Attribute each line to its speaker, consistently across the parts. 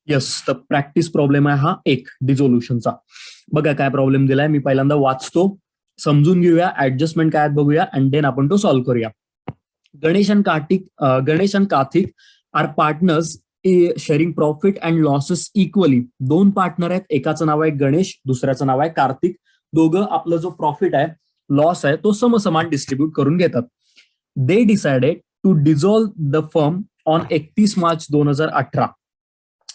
Speaker 1: Yes, तर practice problem आहे हा एक डिझोल्युशनचा. बघा काय प्रॉब्लेम दिलाय, मी पहिल्यांदा वाचतो, समजून घेऊया, ऍडजस्टमेंट काय आहेत बघूया, अँड देन आपण तो सॉल्व्ह करूया. Ganesh and Kartik are partners sharing profit and losses equally. दोन पार्टनर आहेत, एकाचं नाव आहे गणेश, दुसऱ्याचं नाव आहे कार्तिक. दोघं आपलं जो प्रॉफिट आहे, लॉस आहे, तो समसमान डिस्ट्रीब्यूट करून घेतात. They decided to dissolve the firm on 31 March 2018.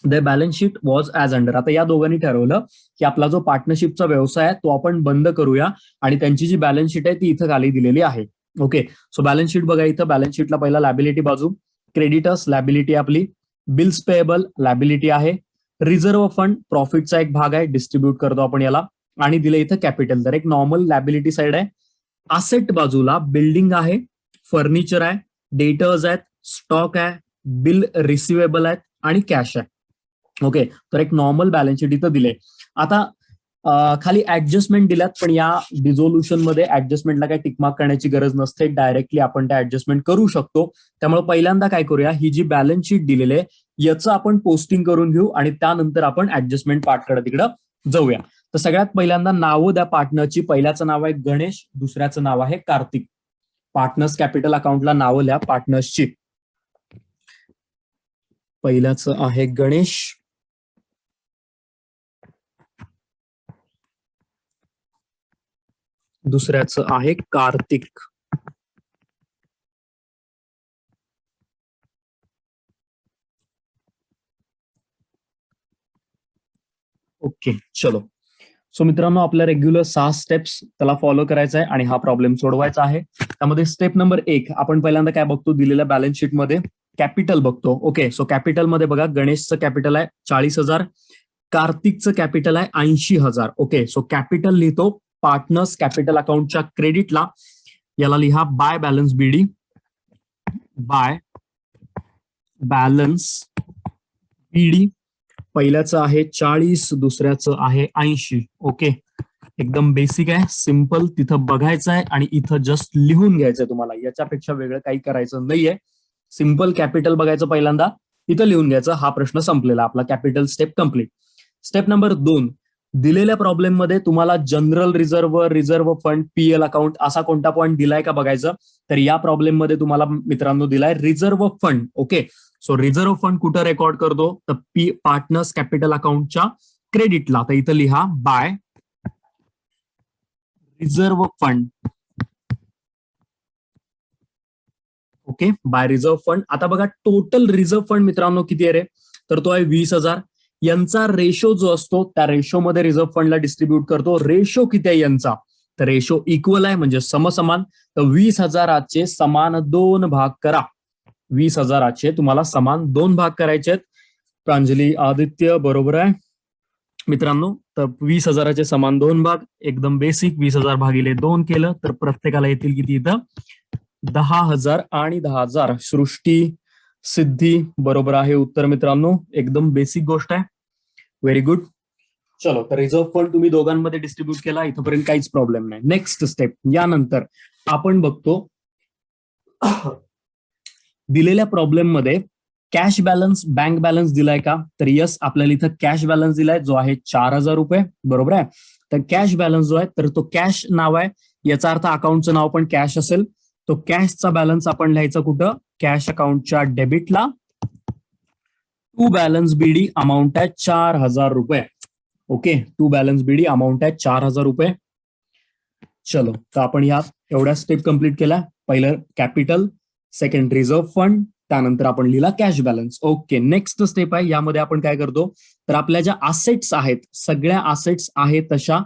Speaker 1: The balance sheet was as under. आता या दोघांनी ठरवलं की आपला जो पार्टनरशिपचा व्यवसाय आहे तो आपण बंद करूया, आणि त्यांची जी बॅलन्स शीट आहे ती इथं खाली दिलेली आहे. ओके, सो बॅलन्स शीट बघा, इथं बॅलन्स शीटला पहिला लॅबिलिटी बाजू, क्रेडिटर्स लॅबिलिटी आपली, बिल्स पेएबल लॅबिलिटी आहे, रिझर्व्ह फंड प्रॉफिटचा एक भाग आहे, डिस्ट्रीब्यूट करतो आपण याला, आणि दिलं इथं कॅपिटल. तर एक नॉर्मल लॅबिलिटी साइड आहे. असेट बाजूला बिल्डिंग आहे, फर्निचर आहे, डेटर्स आहेत, स्टॉक आहे, बिल रिसिवेबल आहेत आणि कॅश आहे. ओके, तर एक नॉर्मल बॅलन्स शीट इथं दिले. आता खाली ऍडजस्टमेंट दिल्यात, पण या डिझोल्युशन मध्ये ऍडजस्टमेंटला काही टिकमार्क करण्याची गरज नसते, डायरेक्टली आपण त्या ऍडजस्टमेंट करू शकतो. त्यामुळे पहिल्यांदा काय करूया, ही जी बॅलन्स शीट दिलेली आहे याचं आपण पोस्टिंग करून घेऊ, आणि त्यानंतर आपण ऍडजस्टमेंट पार्टकडे तिकडं जाऊया. तर सगळ्यात पहिल्यांदा नावं द्या पार्टनरची. पहिल्याचं नाव आहे गणेश, दुसऱ्याचं नाव आहे कार्तिक. पार्टनर्स कॅपिटल अकाउंटला नावं लिहा पार्टनर्सची. पहिल्याचं आहे गणेश, दुसऱ्याचं आहे कार्तिक. ओके, चलो. सो मित्रांनो, आपल्या रेग्युलर 6 स्टेप्स त्याला फॉलो करायचा आहे आणि हा प्रॉब्लेम सोडवायचा आहे. त्यामध्ये स्टेप नंबर 1 आपण पहिल्यांदा काय बघतो, दिलेल्या बॅलन्स शीट मध्ये कॅपिटल बघतो. ओके, सो कॅपिटल मध्ये बघा, गणेशचं कॅपिटल आहे 40,000, कार्तिकचं कॅपिटल आहे 80,000. ओके, सो कॅपिटल लिहितो पार्टनर्स कॅपिटल अकाउंटच्या क्रेडिटला, याला लिहा बाय बॅलन्स बीडी, बाय बॅलन्स बीडी. पहिल्याचं आहे 40, दुसऱ्याचं आहे 80. ओके, एकदम बेसिक आहे, सिम्पल. तिथं बघायचं आहे आणि इथं जस्ट लिहून घ्यायचंय तुम्हाला, याच्यापेक्षा वेगळं काही करायचं नाहीये. सिम्पल कॅपिटल बघायचं पहिल्यांदा, इथं लिहून घ्यायचं. हा प्रश्न संपलेला, आपला capital step complete. Step number 2, दिलेल्या प्रॉब्लेम मध्ये तुम्हाला general reserve fund, PL account असा कोणता पॉईंट दिलाय का बघायचं. तर या प्रॉब्लेम मध्ये तुम्हाला मित्रांनो दिलाय reserve fund. Okay, so reserve fund कुठं रेकॉर्ड करतो, तर पार्टनर्स कॅपिटल अकाउंटच्या क्रेडिटला. तर इथं लिहा by reserve fund. Okay, by reserve fund. आता बघा, टोटल रिझर्व्ह फंड मित्रांनो किती आहे रे, तर तो आहे 20,000. यांचा रेशो जो असतो त्या रेशो मध्ये रिझर्व्ह फंडला डिस्ट्रीब्यूट करतो. रेशो किती आहे यांचा, तर रेशो इक्वल आहे, म्हणजे समसमान. तर 20,000चे समान 2 भाग करा. 20,000चे तुम्हाला समान 2 भाग करायचे आहेत. प्रांजली आदित्य बरोबर आहे मित्रांनो. तर 20,000चे समान 2 भाग, एकदम बेसिक. 20,000 भागिले 2 केलं तर प्रत्येकाला येतील किती इथं, 10,000 आणि 10,000. सृष्टी सिद्धी बरोबर आहे उत्तर मित्रांनो, एकदम बेसिक गोष्ट आहे. Very good. चलो, तर रिझर्व्ह फंड तुम्ही दोघांमध्ये डिस्ट्रीब्यूट केला, इथपर्यंत काहीच प्रॉब्लेम नाही. नेक्स्ट स्टेप, यानंतर आपण बघतो दिलेल्या प्रॉब्लेम मध्ये कॅश बॅलन्स, बँक बॅलन्स दिलाय का, तर यस, आपल्याला इथं कॅश बॅलन्स दिलाय जो आहे 4,000 रुपये. बरोबर आहे. तर कॅश बॅलन्स जो आहे, तर तो कॅश नाव आहे, याचा अर्थ अकाउंटचं नाव पण कॅश असेल. तो कॅशचा बॅलन्स आपण लिहायचा कुठं, कॅश अकाउंटच्या डेबिटला. टू बॅलन्स बीडी अमाऊंट आहे 4,000 रुपये. Okay, to balance BD amount आहे 4,000 रुपये. चलो, तर आपण या एवढ्या स्टेप कंप्लीट केल्या. पहिलं कॅपिटल, सेकंड रिझर्व्ह फंड, त्यानंतर आपण लिहिला cash balance. Okay, next step आहे, यामध्ये आपण काय करतो, तर आपल्या ज्या असेट्स आहेत, सगळ्या असेट्स आहेत तशा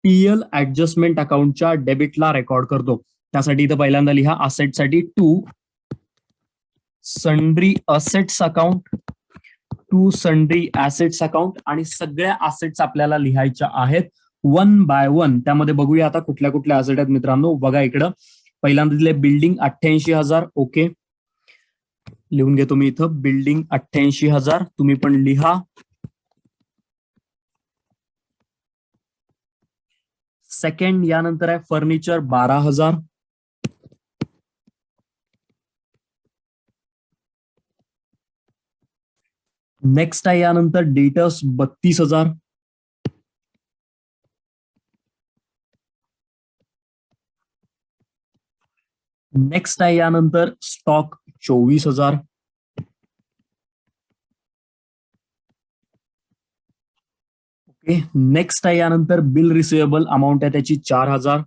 Speaker 1: पीएल ऍडजस्टमेंट अकाउंटच्या डेबिटला रेकॉर्ड करतो. त्यासाठी इथं पहिल्यांदा लिहा असेटसाठी to sundry assets account, to sundry assets account, आणि सगळ्या असेट्स आपल्याला लिहायच्या आहेत 1 बाय 1. त्यामध्ये बघूया आता कुठल्या कुठल्या असेट आहेत मित्रांनो. बघा इकडं, पहिल्यांदा दिले बिल्डिंग 88,000. ओके, लिहून घेतो मी इथं बिल्डिंग 88,000, तुम्ही पण लिहा. सेकंड, यानंतर आहे फर्निचर 12,000. नेक्स्ट आहे यानंतर डेटर्स 32,000. नेक्स्ट आहे यानंतर स्टॉक 24,000. ओके, नेक्स्ट आहे यानंतर बिल रिसिवेबल अमाऊंट आहे त्याची 4,000.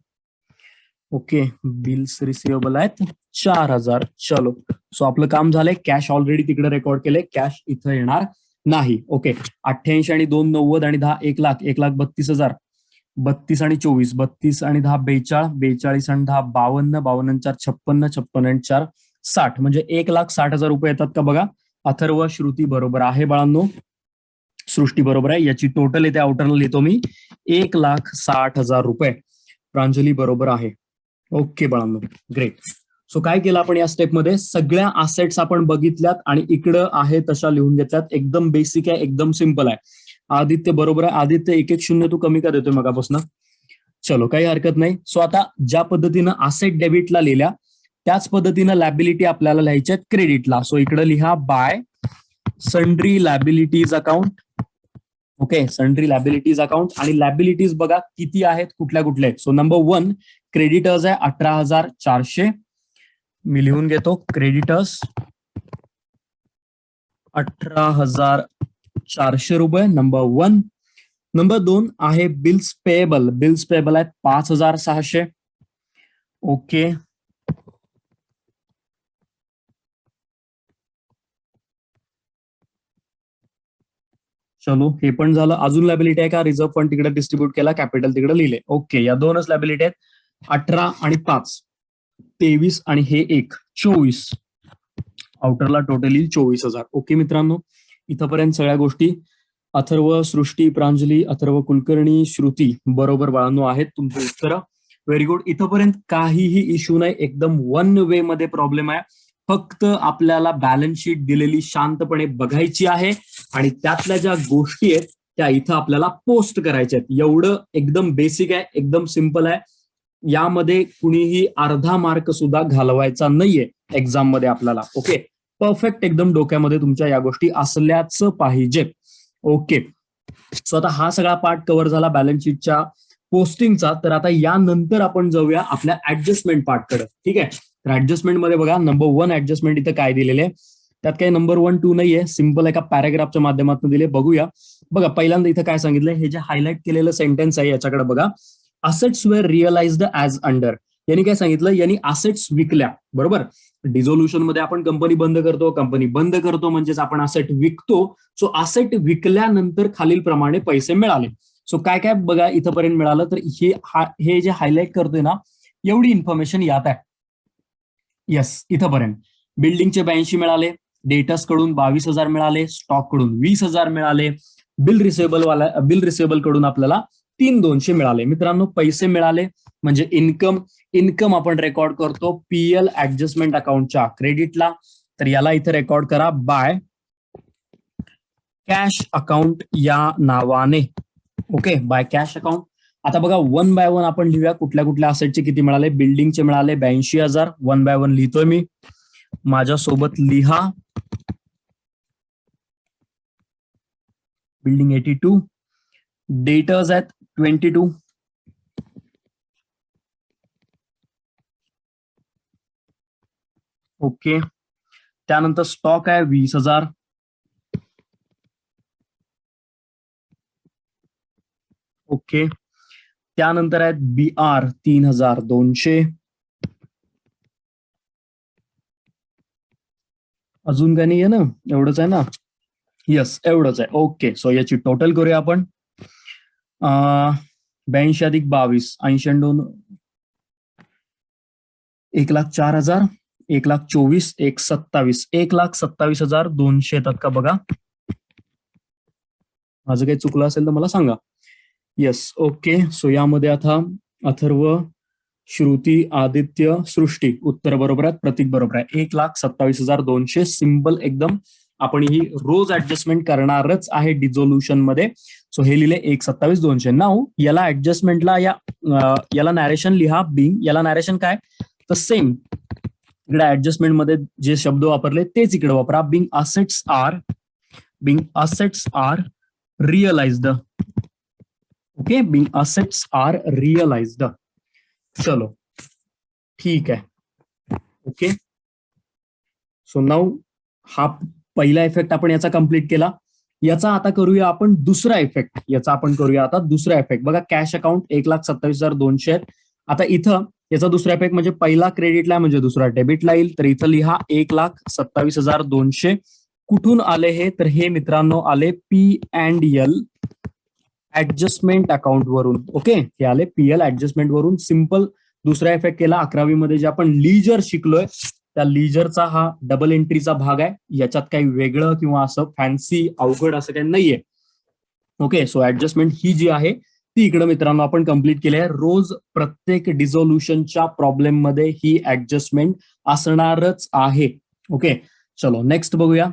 Speaker 1: ओके, बिल्स रिसिवेबल आहेत 4,000. चलो, सो आपलं काम झालंय. कॅश ऑलरेडी तिकडे रेकॉर्ड केलंय, कॅश इथं येणार नाही. ओके, 88 आणि 2 90 आणि 10 1,00,000, 1,32,000. 32 आणि 24, 32 आणि 10 42, 42 आणि 10 52, 52 4 56, 56 आणि 4 60, म्हणजे 1,60,000 रुपये येतात का बघा. अथर्व, श्रुती बरोबर आहे बाळांनो, सृष्टी बरोबर आहे. याची टोटल येते, आउटरला लिहितो मी 1,60,000 रुपये. प्रांजली बरोबर आहे. ओके बाळांनो, ग्रेट. सो काय केलं आपण या स्टेपमध्ये, सगळ्या असेट्स आपण बघितल्यात आणि इकडं आहे तशा लिहून घेतल्यात. एकदम बेसिक आहे, एकदम सिंपल आहे. आदित्य बरोबर आहे. आदित्य 1-1 तू कमी का देतोय मगापासून. चलो, काही हरकत नाही. सो आता ज्या पद्धतीनं असेट डेबिटला लिहिल्या त्याच पद्धतीनं लॅबिलिटी आपल्याला लिहायच्या क्रेडिटला. सो इकडे लिहा bye sundry liabilities account. Okay, sundry liabilities account. आणि लॅबिलिटीज बघा किती आहेत, कुठल्या कुठल्या आहेत. सो नंबर 1 क्रेडिटर्स आहे 18,400. मी लिहून घेतो, क्रेडिटर्स 18,400 रुपये, नंबर 1. नंबर 2 आहे बिल्स पेएबल. बिल्स पेएबल आहेत 5,600. ओके, चलो, हे पण झालं. अजून लॅबिलिटी आहे का, रिझर्व्ह फंड तिकडे डिस्ट्रीब्यूट केला, कॅपिटल तिकडे लिहिले. ओके, या दोनच लॅबिलिटी आहेत. 18 आणि 5 23 आणि हे 1 24. आउटरला टोटल येईल 24,000. ओके मित्रांनो, इथंपर्यंत सगळ्या गोष्टी अथर्व, सृष्टी, प्रांजली, अथर्व कुलकर्णी, श्रुती बरोबर बाळांनो आहेत तुमचे उत्तर. Very good. इथंपर्यंत काहीही इश्यू नाही, एकदम वन वे मध्ये प्रॉब्लेम आहे. फक्त आपल्याला बॅलन्स शीट दिलेली शांतपणे बघायची आहे आणि त्यातल्या ज्या गोष्टी आहेत त्या इथं आपल्याला पोस्ट करायच्या आहेत. एवढं एकदम बेसिक आहे, एकदम सिंपल आहे. यामध्ये कुणीही अर्धा मार्क सुद्धा घालवायचा नाहीये एक्झाम मध्ये आपल्याला. ओके, परफेक्ट एकदम डोक्यामध्ये तुमच्या या गोष्टी असल्याच पाहिजे. ओके, सो आता हा सगळा पार्ट कव्हर झाला बॅलन्स शीटच्या पोस्टिंगचा. तर आता यानंतर आपण जाऊया आपल्या ऍडजस्टमेंट पार्टकडे. ठीक आहे, तर ऍडजस्टमेंट मध्ये बघा नंबर 1 ऍडजस्टमेंट इथं काय दिलेले आहे, त्यात काही नंबर 1 2 नाहीये, सिंपल एका पॅराग्राफच्या माध्यमातून दिले. बघूया. बघा, पहिल्यांदा इथं काय सांगितलंय, हे जे हायलाइट केलेलं सेंटेन्स आहे याच्याकडे बघा. असेट्स वेर रिअलाइज्ड ऍज अंडर. यांनी काय सांगितलं, यांनी असेट्स विकल्या. बरोबर, डिझोल्युशन मध्ये आपण कंपनी बंद करतो, कंपनी बंद करतो म्हणजेच आपण असेट विकतो. सो असेट विकल्यानंतर खालील प्रमाणे पैसे मिळाले. सो काय काय बघा इथंपर्यंत मिळालं, तर हे जे हायलाइट करतोय ना, एवढी इन्फॉर्मेशन यात आहे. येस, इथंपर्यंत बिल्डिंगचे 82 मिळाले, डेटर्स कडून 22,000 मिळाले, स्टॉक कडून 20,000 मिळाले, बिल रिसेबल कडून आपल्याला 3,200 मिळाले. मित्रांनो, पैसे मिळाले म्हणजे इन्कम आपण रेकॉर्ड करतो पीएल ऍडजस्टमेंट अकाउंटच्या क्रेडिटला. तर याला इथे रेकॉर्ड करा बाय कॅश अकाउंट या नावाने. Okay, by cash account. आता बघा 1 बाय 1 आपण लिहूया कुठल्या कुठल्या असेटचे किती मिळाले. बिल्डिंगचे मिळाले 82,000. 1 बाय 1 लिहितोय मी, माझ्यासोबत लिहा. बिल्डिंग 82, डेटर्स आहेत 22, ओके. त्यानंतर स्टॉक आहे 20,000. ओके, त्यानंतर आहेत BR 3,200. अजून काही नाही आहे ना, एवढंच आहे ना. येस, एवढंच आहे. ओके, सो याची टोटल करूया आपण. 82 अधिक 22, 80 2 1,04,000, 1,24,000, 1,27,000, 1,27,200 येतात का बघा. माझं काही चुकलं असेल तर मला सांगा. Yes, okay. सो यामध्ये आता अथर्व, श्रुती, आदित्य, सृष्टी उत्तर बरोबर आहेत, प्रतीक बरोबर आहे. 1,27,200 सिंपल एकदम. आपण ही रोज ऍडजस्टमेंट करणारच आहे डिझोल्युशन मध्ये. सो हे लिहिले 1,27,200. नाव याला ऍडजस्टमेंटला याला नॅरेशन लिहा बिंग. याला नॅरेशन काय, तर सेम इकडे ऍडजस्टमेंट मध्ये जे शब्द वापरले तेच इकडे वापरा. Being assets are being assets are realised. Okay, being assets are realised. चलो ठीक आहे. ओके, सो नाऊ हा पहिला इफेक्ट आपण याचा कंप्लीट केला. याचा आता करूया आपण दुसरा इफेक्ट. याचा आपण करूया आता दुसरा इफेक्ट. बघा, कॅश अकाउंट 1,27,200 आहेत. आता इथं याचा दुसरा इफेक्ट म्हणजे पहिला क्रेडिटला म्हणजे दुसरा डेबिटला येईल. तर इथं लिहा 1,27,200. कुठून आले हे? तर हे मित्रांनो आले P&L ऍडजस्टमेंट अकाउंट वरून. ओके, हे आले PL ऍडजस्टमेंट वरून. सिंपल दुसरा इफेक्ट केला. 11वी मध्ये जे आपण लीजर शिकलोय त्या लीजरचा हा डबल एंट्रीचा भाग आहे. याच्यात काही वेगळं किंवा असं फॅन्सी अवघड असं काही नाहीये. ओके, सो ऍडजस्टमेंट ही जी आहे ती इकडे मित्रांनो आपण कंप्लीट केली आहे. रोज प्रत्येक डिझोल्युशनच्या प्रॉब्लेम मध्ये ही ऍडजस्टमेंट असणारच आहे. ओके, चलो नेक्स्ट बघूया.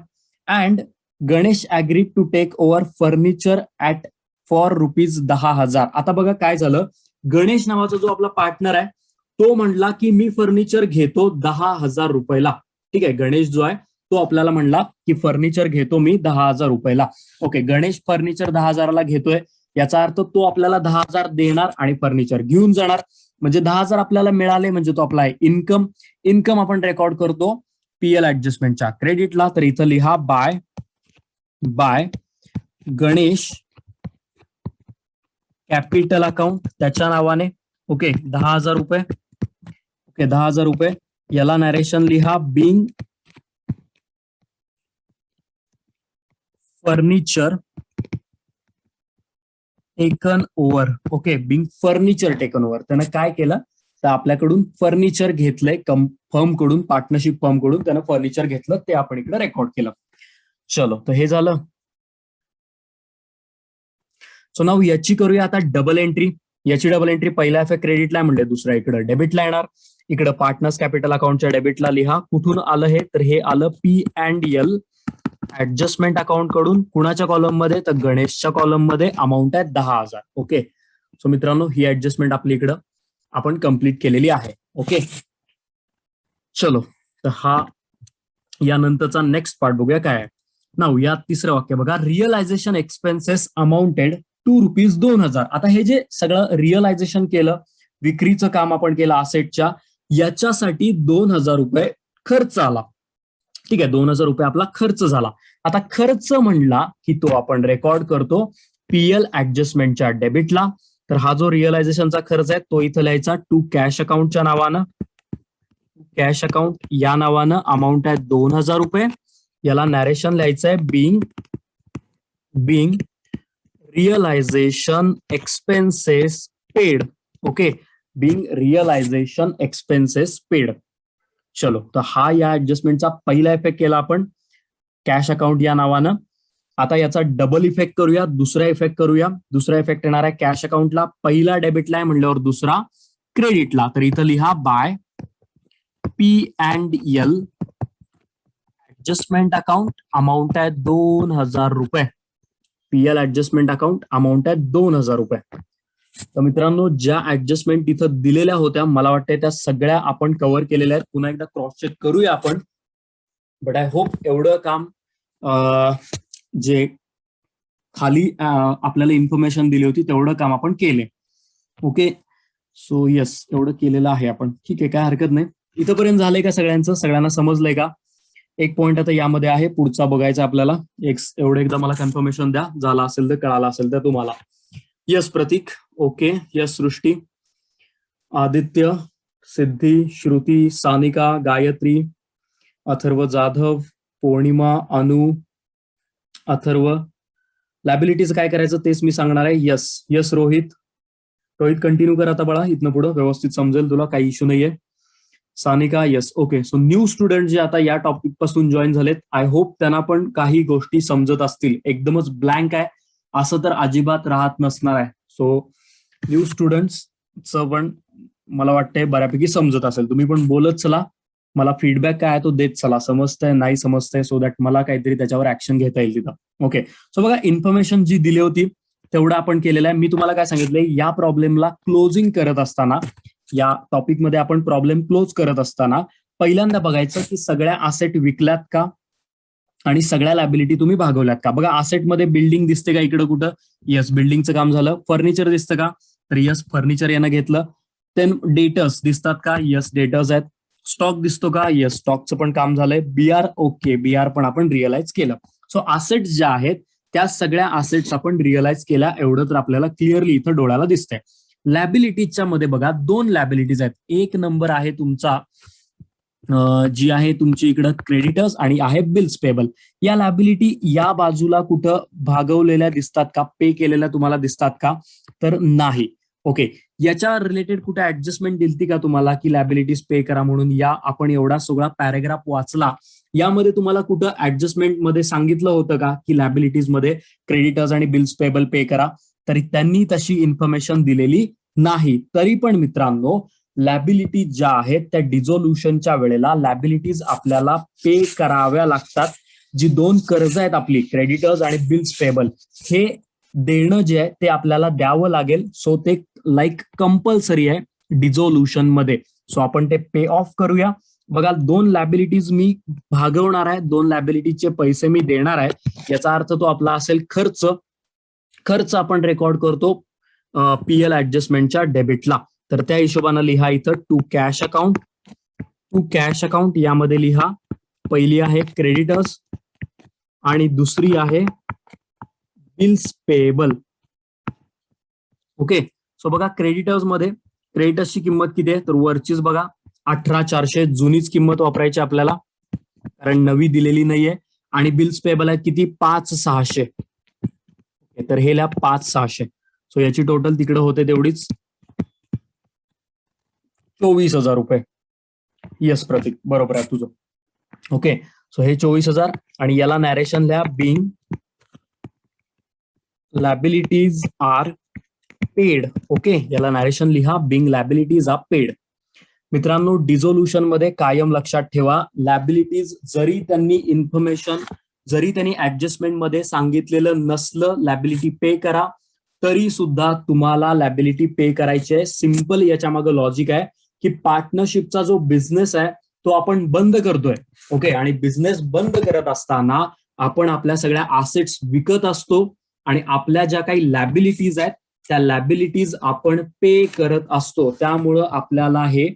Speaker 1: And Ganesh agree to take over furniture at for ₹10,000. आता बघा काय झालं. गणेश नावाचा जो आपला पार्टनर आहे तो म्हणला की मी फर्निचर घेतो ₹10,000. ठीक आहे, गणेश जो आहे तो आपल्याला म्हणला की फर्निचर घेतो मी ₹10,000. ओके, गणेश फर्निचर 10,000ला घेतोय. याचा अर्थ तो आपल्याला 10,000 देणार आणि फर्निचर घेऊन जाणार. म्हणजे 10,000 आपल्याला मिळाले म्हणजे तो आपला इन्कम. इन्कम आपण रेकॉर्ड करतो PL ऍडजस्टमेंटच्या क्रेडिटला. तर इथं लिहा बाय गणेश कॅपिटल अकाउंट त्याच्या नावाने. ओके, ₹10,000. ओके, ₹10,000. याला नरेशन लिहा being furniture taken over. Okay, being furniture taken over. त्यानं काय केलं तर आपल्याकडून फर्निचर घेतलंय फर्म कडून, पार्टनरशिप फर्म कडून त्यानं फर्निचर घेतलं. ते आपण इकडे रेकॉर्ड केलं. चलो, तर हे झालं. सो नाव याची करूया आता डबल एंट्री. याची डबल एंट्री पहिला इफेक्ट क्रेडिटला म्हणजे दुसरा इकडे डेबिटला येणार. इकडे पार्टनर्स कॅपिटल अकाउंटच्या डेबिटला लिहा कुठून आलं हे. तर हे आलं P&L ऍडजस्टमेंट अकाउंट कडून. कुणाच्या कॉलम मध्ये? तर गणेशच्या कॉलम मध्ये. अमाऊंट आहे 10,000. ओके, सो मित्रांनो ही ऍडजस्टमेंट आपली इकडं आपण कंप्लीट केलेली आहे. ओके, चलो, तर हा यानंतरचा नेक्स्ट पार्ट बघूया काय आहे. नाव या तिसरं वाक्य बघा. Realisation expenses amounted to ₹2,000. आता हे जे सगळं रिअलायझेशन केलं, विक्रीचं काम आपण केलं असेटच्या, याच्यासाठी ₹2,000 खर्च आला. ठीक आहे, ₹2,000 आपला खर्च झाला. आता खर्च म्हणला की तो आपण रेकॉर्ड करतो PL ऍडजस्टमेंटच्या डेबिटला. तर हा जो रिअलायझेशनचा खर्च आहे तो इथं लिहायचा टू कॅश अकाउंटच्या नावानं. कॅश अकाउंट या नावानं. अमाऊंट आहे ₹2,000. याला नॅरेशन लिहायचं आहे being realisation expenses paid. Okay, being realisation expenses paid. चलो, तर हा या ऍडजस्टमेंटचा पहिला इफेक्ट केला आपण कॅश अकाउंट या नावानं. आता याचा डबल इफेक्ट करूया, दुसरा इफेक्ट करूया. दुसरा इफेक्ट येणार आहे कॅश अकाउंटला. पहिला डेबिटला आहे म्हणल्यावर दुसरा क्रेडिटला. तर इथं लिहा bye P&L adjustment account. Amount आहे ₹2,000. PL adjustment account. अमाऊंट आहे ₹2,000. तर मित्रांनो ज्या ऍडजस्टमेंट इथं दिलेल्या होत्या मला वाटतं त्या सगळ्या आपण कव्हर केलेल्या आहेत. पुन्हा एकदा क्रॉस चेक करूया आपण. बट आय होप एवढं काम जे खाली आपल्याला इन्फॉर्मेशन दिली होती तेवढं काम आपण केले. ओके, सो येस, एवढं केलेलं आहे आपण. ठीक आहे, काय हरकत नाही. इथंपर्यंत झालंय का सगळ्यांचं? सगळ्यांना समजलंय का? एक पॉईंट आता यामध्ये आहे पुढचा बघायचा आपल्याला. एवढं एकदा मला कन्फर्मेशन द्या, झाला असेल तर, कळाला असेल तर तुम्हाला. यस प्रतीक. ओके, यस सृष्टी, आदित्य, सिद्धी, श्रुती, सानिका, गायत्री, अथर्व जाधव, पौर्णिमा, अनु, अथर्व. लायबिलिटीज काय करायचं तेच मी सांगणार आहे. Yes yes Rohit. Rohit continue कर आता बाळा, इथनं पुढं व्यवस्थित समजेल तुला, काही इश्यू नाहीये. Sanika, yes. Okay, so new student जे आता या टॉपिक पासून जॉईन झालेत, आय होप त्यांना पण काही गोष्टी समजत असतील. एकदमच ब्लँक आहे असं तर अजिबात राहत नसणार आहे. सो न्यू स्टुडंट्सचं पण मला वाटतंय बऱ्यापैकी समजत असेल. तुम्ही पण बोलत चला, मला फीडबॅक काय आहे तो देत चला. समजतंय नाही समजतंय, सो दॅट मला काहीतरी त्याच्यावर ऍक्शन घेता येईल तिथं. ओके, सो बघा इन्फॉर्मेशन जी दिली होती तेवढं आपण केलेलं आहे. मी तुम्हाला काय सांगितलंय, या प्रॉब्लेमला क्लोजिंग करत असताना, या टॉपिकमध्ये आपण प्रॉब्लेम क्लोज करत असताना पहिल्यांदा बघायचं की सगळ्या असेट विकल्यात का, आणि सगळ्या लॅबिलिटी तुम्ही भागवल्यात का? बघा असेटमध्ये बिल्डिंग दिसते का इकडं कुठं? येस, बिल्डिंगचं काम झालं. फर्निचर दिसतं का? तर येस, फर्निचर यानं घेतलं. देन डेटर्स दिसतात का? येस, डेटर्स आहेत. स्टॉक दिसतो का? येस, स्टॉकचं पण काम झालंय. बीआर ओके, बीआर पण आपण रिअलाइज केलं. सो असेट्स ज्या आहेत त्या सगळ्या असेट्स आपण रिअलाइज केल्या, एवढं तर आपल्याला क्लिअरली इथं डोळ्याला दिसतंय. लॅबिलिटीजच्या मध्ये बघा 2 लॅबिलिटीज आहेत. एक नंबर आहे तुमचा जी आहे तुमची इकडं क्रेडिटर्स आणि आहे बिल्स पेबल. या लॅबिलिटी या बाजूला कुठं भागवलेल्या दिसतात का? पे केलेल्या तुम्हाला दिसतात का? तर नाही. ओके, याच्या रिलेटेड कुठे ऍडजस्टमेंट दिलती का तुम्हाला की लॅबिलिटीज पे करा म्हणून? या आपण एवढा सगळा पॅराग्राफ वाचला, यामध्ये तुम्हाला कुठं ऍडजस्टमेंट मध्ये सांगितलं होतं का की लॅबिलिटीज मध्ये क्रेडिटर्स आणि बिल्स पेबल पे करा? तरी त्यांनी तशी इन्फॉर्मेशन दिलेली नाही. तरी पण मित्रांनो, लॅबिलिटीज ज्या आहेत त्या डिझोल्युशनच्या वेळेला लॅबिलिटीज आपल्याला पे कराव्या लागतात. जी 2 कर्ज आहेत आपली, क्रेडिटर्स आणि बिल्स पेबल, हे देणं जे आहे ते आपल्याला द्यावं लागेल. सो ते लाईक कंपल्सरी आहे डिझोल्युशन मध्ये. सो आपण ते पे ऑफ करूया. बघा 2 लॅबिलिटीज मी भागवणार आहे, 2 लॅबिलिटीजचे पैसे मी देणार आहे. याचा अर्थ तो आपला असेल खर्च. खर्च आपण रेकॉर्ड करतो पीएल ऍडजस्टमेंटच्या डेबिटला. तर त्या हिशोबानं लिहा इथं to cash account. To cash account यामध्ये लिहा, पहिली आहे क्रेडिटर्स आणि दुसरी आहे बिल्स पेएबल. ओके, सो बघा क्रेडिटर्स मध्ये क्रेडिटर्सची किंमत किती आहे? तर वरचीच बघा 18,400 जुनीच किंमत वापरायची आपल्याला, कारण नवी दिलेली नाहीये. आणि बिल्स पेएबल आहे किती? 5,600. तर हे 5,600. सो याची टोटल तिकडे होते तेवढीच 24,000 रुपये. येस प्रतीक, बरोबर आहे तुझं. ओके, सो हे 24,000 आणि याला नॅरेशन लिहा, being liabilities are paid. Okay, याला नॅरेशन लिहा, बिंग लॅबिलिटीज आर पेड. मित्रांनो, डिझोल्युशन मध्ये कायम लक्षात ठेवा, लॅबिलिटीज जरी त्यांनी इन्फॉर्मेशन, जरी त्यांनी ऍडजस्टमेंट मध्ये सांगितलेलं नसलं लॅबिलिटी पे करा, तरी सुद्धा तुम्हाला लॅबिलिटी पे करायची आहे. सिंपल याच्या मागे लॉजिक आहे की पार्टनरशिपचा जो बिझनेस आहे तो आपण बंद करतोय. ओके, आणि बिझनेस बंद करत असताना आपण आपल्या सगळ्या असेट्स विकत असतो आणि आपल्या ज्या काही लॅबिलिटीज आहेत त्या लॅबिलिटीज आपण पे करत असतो. त्यामुळं आपल्याला हे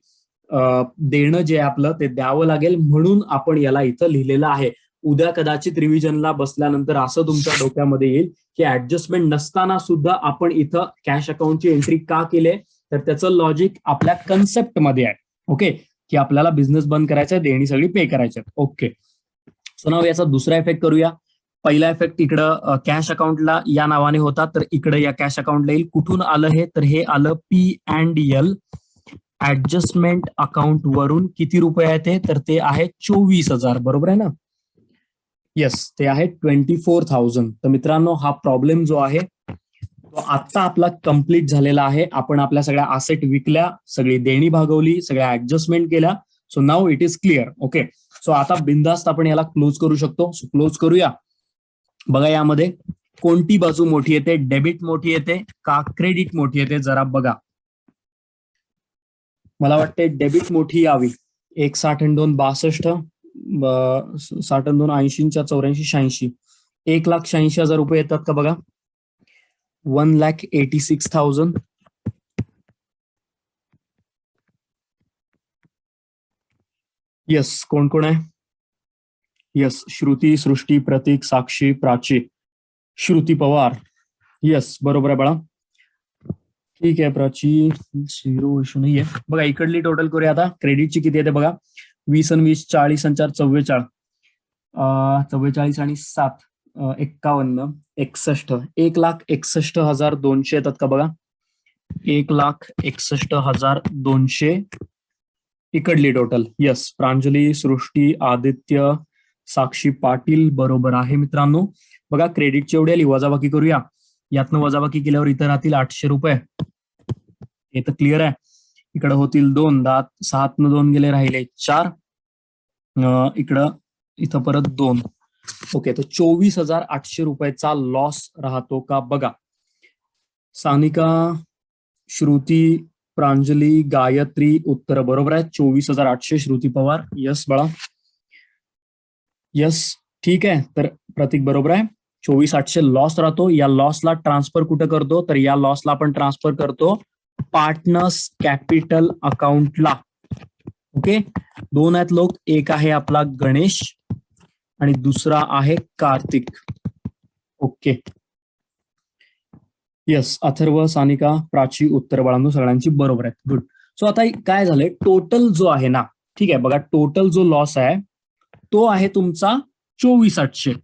Speaker 1: देणं जे आहे आपलं ते द्यावं लागेल, म्हणून आपण याला इथं लिहिलेलं आहे. उद्या कदाचित रिव्हिजनला बसल्यानंतर असं तुमच्या डोक्यामध्ये येईल की ऍडजस्टमेंट नसताना सुद्धा आपण इथं कॅश अकाउंटची एंट्री का केली? तर त्याचं लॉजिक आपल्या कन्सेप्टमध्ये आहे. ओके, की आपल्याला बिझनेस बंद करायचा आहे, देणी सगळी पे करायची. ओके, सो नाव याचा दुसरा इफेक्ट करूया. पहिला इफेक्ट इकडं कॅश अकाउंटला या नावाने होता, तर इकडे या कॅश अकाउंटला येईल. कुठून आलं हे? तर हे आलं P&L ऍडजस्टमेंट अकाउंट वरून. किती रुपये आहे ते? तर ते आहे 24,000. बरोबर आहे ना? येस, ते आहे 24,000. तर मित्रांनो, हा प्रॉब्लेम जो आहे तो आता आपला कम्प्लीट झालेला आहे. आपण आपल्या सगळ्या असेट विकल्या, सगळी देणी भागवली, सगळ्या ऍडजस्टमेंट केल्या. So now it is clear. Okay, so आता बिंदास्त आपण याला क्लोज करू शकतो. सो क्लोज करूया. बघा यामध्ये कोणती बाजू मोठी येते? डेबिट मोठी येते का क्रेडिट मोठी येते? जरा बघा. मला वाटते डेबिट मोठी यावी. 1,60 आणि 2,62, 60 आणि 2, 80च्या 84, 86, 1,86,000 रुपये येतात का? बघा, 1,86,000. येस, कोण कोण आहे? येस, श्रुती, सृष्टी, प्रतीक, साक्षी, प्राची, श्रुती पवार. येस, बरोबर आहे बाळा. ठीक आहे प्राची, 0 इश्यू नाहीये. बघा इकडली टोटल करूया आता. क्रेडिटची किती येते बघा? 20 आणि 20, 40 आणि 4, 44, 44 आणि 7, 51, 61, 1,61,200 येतात का? बघा, 1,61,200 इकडली टोटल. येस, प्रांजली, सृष्टी, आदित्य, साक्षी, पाटील, बरोबर आहे मित्रांनो. बघा क्रेडिटची एवढी आली, वजाबाकी करूया. यातनं वजाबाकी केल्यावर इथं राहतील 800 रुपये. हे तर क्लिअर आहे. इकडे होतील 2, 7 2 गेले, राहिले 4. इकडं इथं परत 2. ओके, तर 24,800 रुपयाचा लॉस राहतो का? बघा, सानिका, श्रुती, प्रांजली, गायत्री, उत्तर बरोबर आहे. 24,800 श्रुती पवार. यस बाळा, यस. ठीक आहे, तर प्रतीक बरोबर आहे. 24,800 लॉस राहतो. या लॉसला ट्रान्सफर कुठं करतो, तर या लॉसला आपण ट्रान्सफर करतो पार्टनर्स कॅपिटल अकाउंटला. ओके, दोन आहेत लोक, एक आहे आपला गणेश आणि दुसरा आहे कार्तिक. ओके, येस, अथर्व, सानिका, प्राची, उत्तर बाळांनो सगळ्यांची बरोबर आहेत. गुड. सो आता काय झालंय, टोटल जो आहे ना, ठीक आहे बघा, टोटल जो लॉस आहे तो आहे तुमचा 24,800.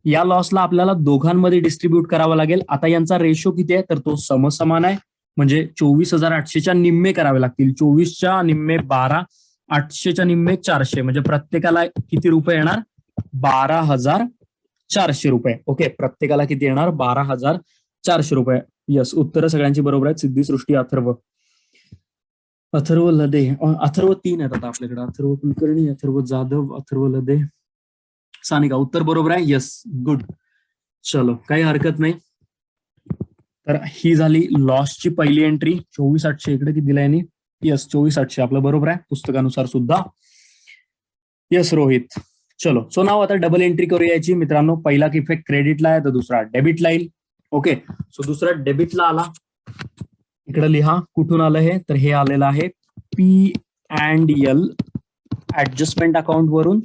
Speaker 1: या लॉसला आपल्याला दोघांमध्ये डिस्ट्रीब्यूट करावा लागेल. आता यांचा रेशो किती आहे, तर तो समसमान आहे. म्हणजे 24,800च्या निम्मे करावे लागतील. 24च्या निम्मे 12, 800च्या निम्मे 400, म्हणजे प्रत्येकाला किती रुपये येणार, 12,400 रुपये. ओके, प्रत्येकाला किती येणार, 12,400 रुपये. यस, उत्तर सगळ्यांची बरोबर आहेत. सिद्धी, सृष्टी, अथर्व, अथर्व लदे, अथर्व 3 आहेत आता आपल्याकडे. अथर्व कुलकर्णी, अथर्व जाधव, अथर्व लदे, सानिका, उत्तर बरोबर आहे. Yes, good. चलो, काही हरकत नाही. तर ही झाली लॉसची पहिली एंट्री. 24,800 इकडे किती दिलाय यांनी, यस 24,800 आपलं बरोबर आहे पुस्तकानुसार सुद्धा. यस रोहित. चलो, सो नाव आता डबल एंट्री करूया याची मित्रांनो. पहिला इफेक्ट क्रेडिटला आहे तर दुसरा डेबिटला येईल. ओके, सो दुसरा डेबिटला आला. इकडे लिहा कुठून आलं हे, तर हे आलेलं आहे P&L ऍडजस्टमेंट अकाउंट वरून.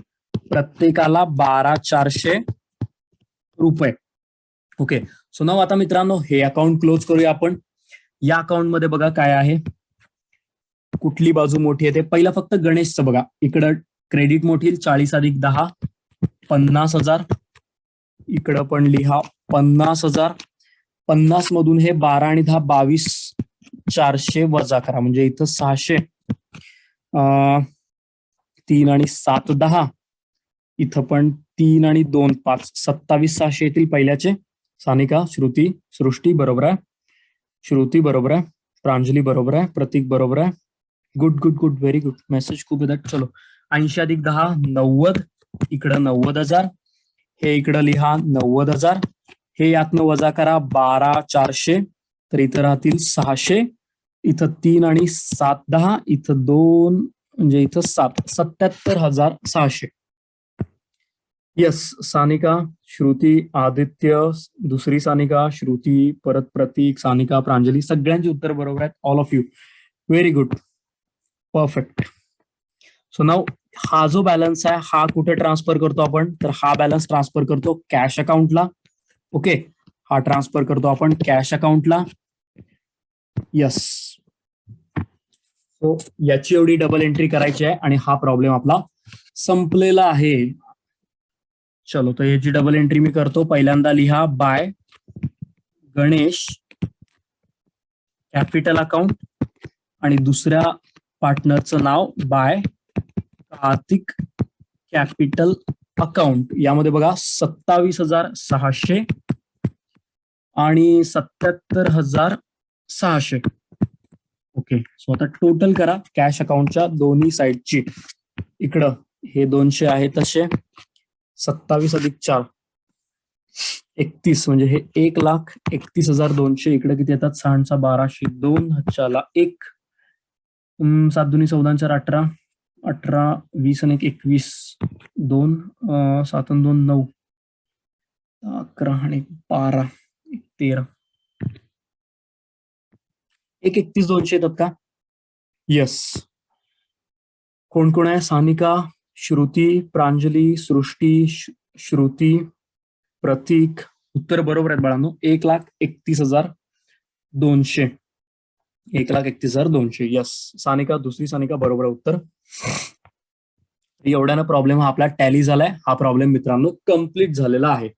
Speaker 1: प्रत्येकाला 12,400 रुपये. ओके, सो नाव आता मित्रांनो हे अकाउंट क्लोज करूया आपण. या अकाउंट मध्ये बघा काय आहे, कुठली बाजू मोठी येते. पहिला फक्त गणेशचं बघा, इकडं क्रेडिट मोठी 40 अधिक 10 50,000. इकडं पण लिहा 50,000. 50 मधून हे 12 आणि 10 22,400 वजा करा, म्हणजे इथं 600. 3 आणि 7 10. इथं पण 3 आणि 2 5 27,600 येतील पहिल्याचे. सानिका, श्रुती, सृष्टी बरोबर आहे. श्रुती बरोबर आहे. प्रांजली बरोबर आहे. प्रतीक बरोबर आहे. Good good good, very good. Message खूप येतात. चलो, 80 अधिक 10 90. इकडं 90,000. हे इकडं लिहा 90,000. हे यातनं वजा करा 12,400, तर इथं राहतील 600. इथं 3 आणि 7 10. इथं 2 म्हणजे इथं 7 77,600. यस, सानिका, श्रुती, आदित्य, दुसरी सानिका, श्रुती, परत प्रतीक, सानिका, प्रांजली, सगळ्यांची उत्तर बरोबर आहेत. All of you, very good, perfect. So नाव हा जो बॅलन्स आहे हा कुठे ट्रान्सफर करतो आपण, तर हा बॅलन्स ट्रान्सफर करतो कॅश अकाउंटला. ओके, हा ट्रान्सफर करतो आपण कॅश अकाउंटला. यस, सो याची एवढी डबल एंट्री करायची आहे आणि हा प्रॉब्लेम आपला संपलेला आहे. चलो, तर याची डबल एंट्री मी करतो. पहिल्यांदा लिहा बाय गणेश कॅपिटल अकाउंट आणि दुसऱ्या पार्टनरचं नाव बाय कार्तिक कॅपिटल अकाउंट. यामध्ये बघा 27,600 आणि 77,600. ओके, सो आता टोटल करा कॅश अकाउंटच्या दोन्ही साईडची. इकडं हे 200 आहे तसे, 27 अधिक 4 31, म्हणजे हे 1,31,200. इकडे किती येतात, 6 1200 2 हातच्याला 1 7 दुनी 14 18 18 20 आणि 21 2 7 2 9 11 आणि 12 13 1,31,200 येतात का. येस, कोण कोण आहे, सानिका, श्रुती, प्रांजली, सृष्टी, श्रुती, प्रतीक, उत्तर बरोबर आहेत बाळांनो. 1,31,200. 1,31,200. यस, सानिका, दुसरी सानिका बरोबर आहे उत्तर. एवढ्यानं प्रॉब्लेम हा आपला टॅली झालाय. हा प्रॉब्लेम मित्रांनो कम्प्लीट झालेला आहे.